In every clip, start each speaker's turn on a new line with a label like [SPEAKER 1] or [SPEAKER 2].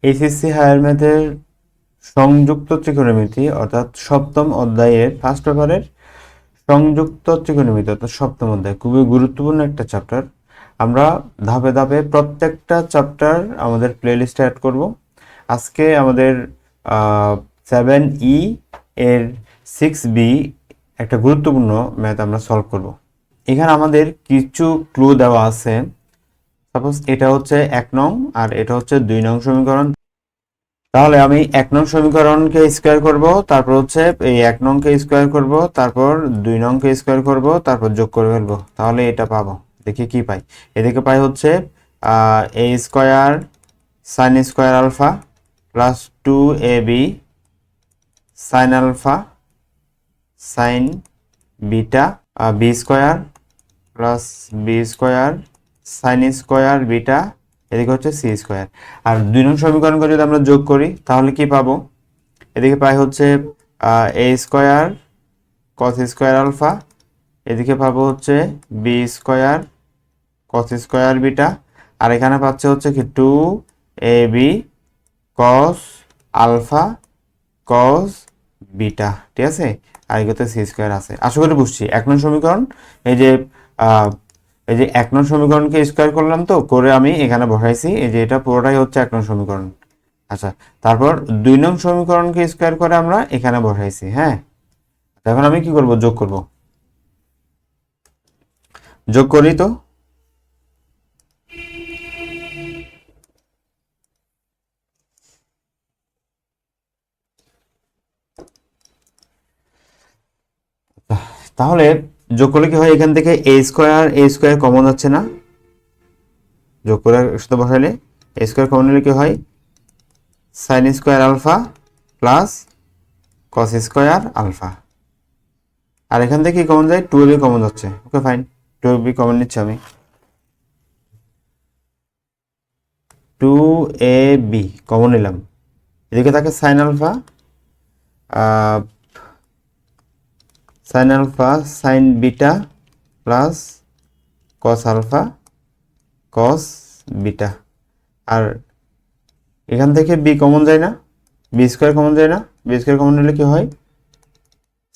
[SPEAKER 1] HSC higher ম্যাথের সংযুক্ত ত্রিকোণমিতি অর্থাৎ সপ্তম অধ্যায়ের ফার্স্ট পেপারের সংযুক্ত ত্রিকোণমিতি অর্থাৎ সপ্তম অধ্যায় খুবই গুরুত্বপূর্ণ একটা চ্যাপ্টার। আমরা ধাপে ধাপে প্রত্যেকটা চ্যাপ্টার আমাদের প্লেলিস্টে অ্যাড করব। আজকে আমাদের 7E এর 6B একটা গুরুত্বপূর্ণ ম্যাথ আমরা সলভ করব। এখানে আমাদের কিছু ক্লু দেওয়া আছে। সাপোজ এটা হচ্ছে 1 নং আর এটা হচ্ছে 2 নং সমীকরণ। তাহলে আমি 1 নং সমীকরণকে স্কোয়ার করব, তারপর হচ্ছে এই 1 নংকে স্কোয়ার করব, তারপর 2 নংকে স্কোয়ার করব, তারপর যোগ করে ফেলবো, তাহলে এটা পাবো। দেখি কি পাই। এদিকে পাই হচ্ছে a square sine square alpha plus 2ab sine alpha sine beta b square plus b square sine square beta, এদিকে হচ্ছে সি স্কোয়ার। আর 2 নং সমীকরণকে যদি আমরা যোগ করি তাহলে কি পাবো। এদিকে পাই হচ্ছে A square cos square alpha, এদিকে পাবো হচ্ছে B square cos square beta, আর এখানে পাচ্ছে হচ্ছে কি 2ab cos alpha cos beta. ঠিক আছে, আর এগুলোতে সি স্কোয়ার আছে। আশা করি বুঝছি। 1 নং সমীকরণ এই যে এই যে 1 নং সমীকরণকে স্কোয়ার করলাম, তো করে আমি এখানে বসাইছি। এই যে এটা পুরোটাই হচ্ছে 1 নং সমীকরণ। আচ্ছা, তারপর 2 নং সমীকরণকে স্কোয়ার করে আমরা এখানে বসাইছি। হ্যাঁ, এখন আমি কি করব, যোগ করব। যোগ করি তো। তাহলে যোগ করলে কি হয়, এখান থেকে এ স্কোয়ার কমন যাচ্ছে না, যোগ করে সাথে বসাইলে এ স্কোয়ার কমন হলে কি হয়, sine square alpha plus cos square alpha. আর এখান থেকে কি কমন যায়, 2ab কমন যাচ্ছে। ওকে ফাইন, 2ab কমন নিচ্ছি আমি। 2ab কমন নিলাম। এদিকে থাকে sine alpha sine beta plus cos alpha cos beta. আর এখান থেকে বি কমন যায় না, বি স্কোয়ার কমন যায় না। বি স্কোয়ার কমন নিলে কি হয়,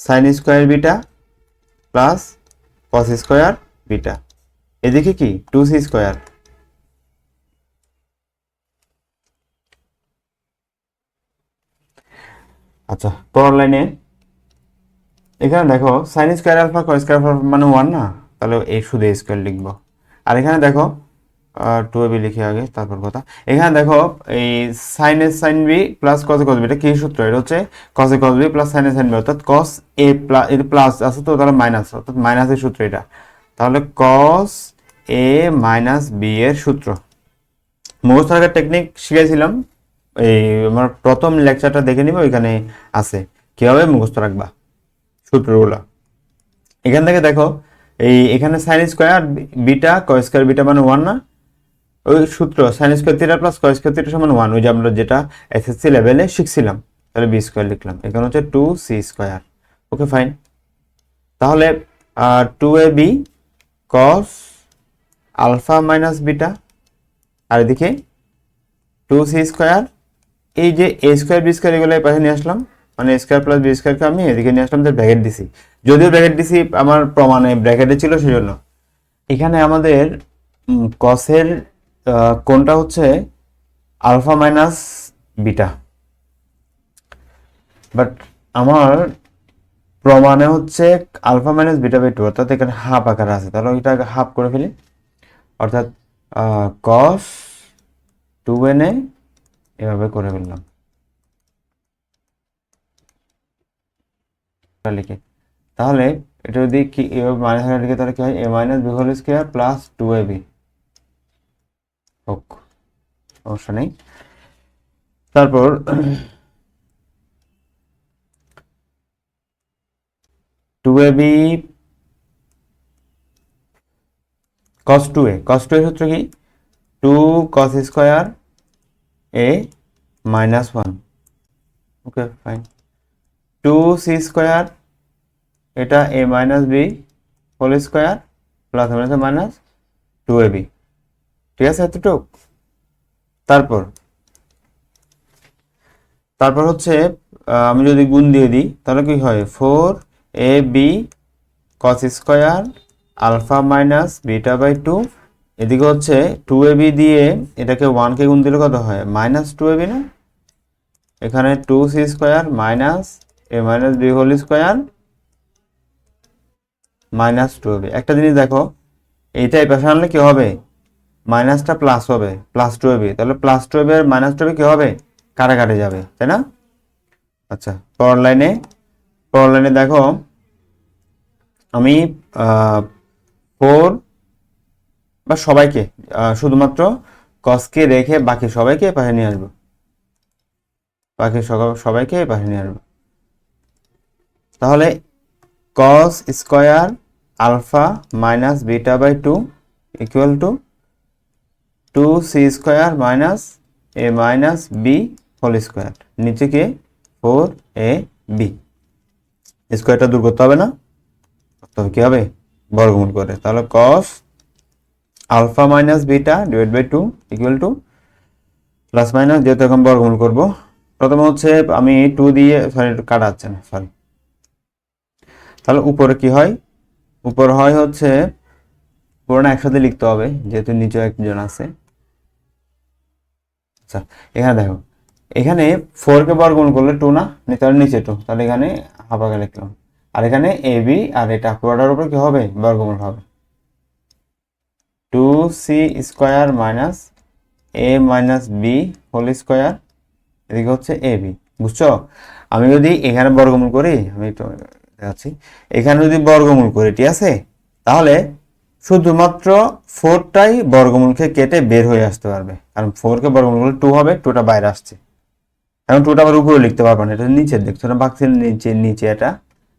[SPEAKER 1] sine square beta plus cos square beta. এদিকে কি 2c স্কোয়ার। আচ্ছা, পরের লাইনে এখানে দেখো sine square alpha cos square alpha মানে 1 না, তাহলে এই শুধু এ স্কোয়ার লিখবো। আর এখানে দেখো 2ab লিখি আগে তারপর কথা। এখানে দেখো এই সাইন এ সাইন বি প্লাস কস এ কস বি, এটা কি সূত্র, এটা হচ্ছে কস এ কস বি প্লাস সাইন এ সাইন বি, অর্থাৎ কস এ প্লাস এর প্লাস আছে তো তাহলে মাইনাস, অর্থাৎ মাইনাসের সূত্র এটা। তাহলে কস এ মাইনাস বি এর সূত্র। মুখস্থ রাখার টেকনিক শিখাইছিলাম, এই আমার প্রথম লেকচারটা দেখে নিব, এখানে আছে কিভাবে মুখস্থ রাখবা সূত্রগুলো। এখান থেকে দেখো এই এখানে সাইন স্কোয়ার বিটা কস স্কোয়ার বিটা মানে 1 না, ওই সূত্র sine square theta plus cos square theta সমান 1, ওই যে আমরা যেটা এসএসসি লেভেলে শিখছিলাম। তাহলে বি স্কোয়ার লিখলাম, এখানে হচ্ছে 2c স্কোয়ার। ওকে ফাইন। তাহলে 2ab cos alpha minus beta, আর এদিকে 2c স্কোয়ার। এই যে এ স্কোয়ার বি স্কোয়ার এগুলো পাশে নিয়ে আসলাম, মানে এ স্কোয়ার প্লাস বি স্কোয়ারকে আমি এদিকে নিয়ে আসলাম, ব্র্যাকেট দিছি। যদিও ব্র্যাকেট দিছি আমার প্রমাণে ব্র্যাকেটে ছিল সেজন্য। এখানে আমাদের কসের কোনটা হচ্ছে আলফা মাইনাস বিটা, বাট আমার প্রমাণে হচ্ছে আলফা মাইনাস বিটা বাই 2, অর্থাৎ এখানে হাফ আকার আছে। তাহলে ওইটা হাফ করে ফেলি, অর্থাৎ কস 2n এ এভাবে করে ফেললাম লিখে। তাহলে এটা যদি কি এভাবে মাইনাস লিখে তাহলে কি হয়, A minus B whole square plus 2ab হোক, সমস্যা নেই। তারপর 2ab cos 2a, cos 2 এর সূত্র কি, 2 cos square a minus 1। Okay fine. 2c square, এটা a minus B whole square plus minus 2ab। ঠিক আছে এতটুক। তারপর তারপর হচ্ছে আমি যদি গুণ দিয়ে দিই তাহলে কি হয়, 4ab cos square alpha minus beta by 2, এদিকে হচ্ছে 2ab দিয়ে এটাকে 1 কে গুণ দিলে কত হয়, মাইনাস 2ab না, এখানে 2c square minus a minus b whole square minus 2ab। একটা জিনিস দেখো, এইটা এই পাশে আনলে কি হবে, মাইনাসটা প্লাস হবে, প্লাস 2ab, তাহলে প্লাস 2ab আর মাইনাস 2ab কি হবে, কাটাকাটি যাবে, তাই না? আচ্ছা, পরের লাইনে দেখো, আমি 4 বা সবাইকে শুধুমাত্র কসকে রেখে বাকি সবাইকে পাশে নিয়ে আসবো, সবাইকে পাশে নিয়ে আসবো। তাহলে cos square alpha minus beta by 2 equal to 2c square minus a minus b whole square, নিচে কে 4ab, স্কয়ারটা দূর করতে হবে না, তবে কি হবে, বর্গমূল করে। তাহলে cos alpha minus beta divide by 2 equal to plus minus, যেহেতু এখন বর্গমূল করব, প্রথমে হচ্ছে আমি 2 দিয়ে, সরি কাটা যাচ্ছে না, সরি। তাহলে উপরে কি হয়, উপর হয় হচ্ছে পুরোটা একসাথে লিখতে হবে যেহেতু নিচে একজন আছে। আচ্ছা, এখানে দেখো, এখানে 4 কে বর্গমূল করলে 2 না, তাহলে নিচে 2, তাহলে এখানে হাফ আগে লিখলাম, আর এখানে ab আর এটা পুরোটার উপর কি হবে, বর্গমূল হবে, 2c square minus a minus b whole square, এদিকে হচ্ছে ab। বুঝছো? আমি যদি এখানে বর্গমূল করি, আমি একটু দেখাচ্ছি, এখানে যদি বর্গমূল করি, ঠিক আছে, তাহলে শুধুমাত্র 4টাই বর্গমূলকে কেটে বের হয়ে আসতে পারবে, কারণ 4 কে বর্গমূল করলে 2 হবে, 2টা বাইরে আসছে, এখন 2টা আবার উপরে লিখতে পারবে না, এটা নিচে দেখছো না, বাক্সের নিচে এটা,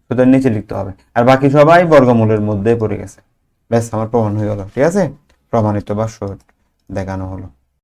[SPEAKER 1] সুতরাং নিচে লিখতে হবে, আর বাকি সবাই বর্গমূলের মধ্যে পড়ে গেছে। ব্যাস, আমার প্রমাণ হয়ে গেল, ঠিক আছে, প্রমাণিত বা সহজ দেখানো হলো।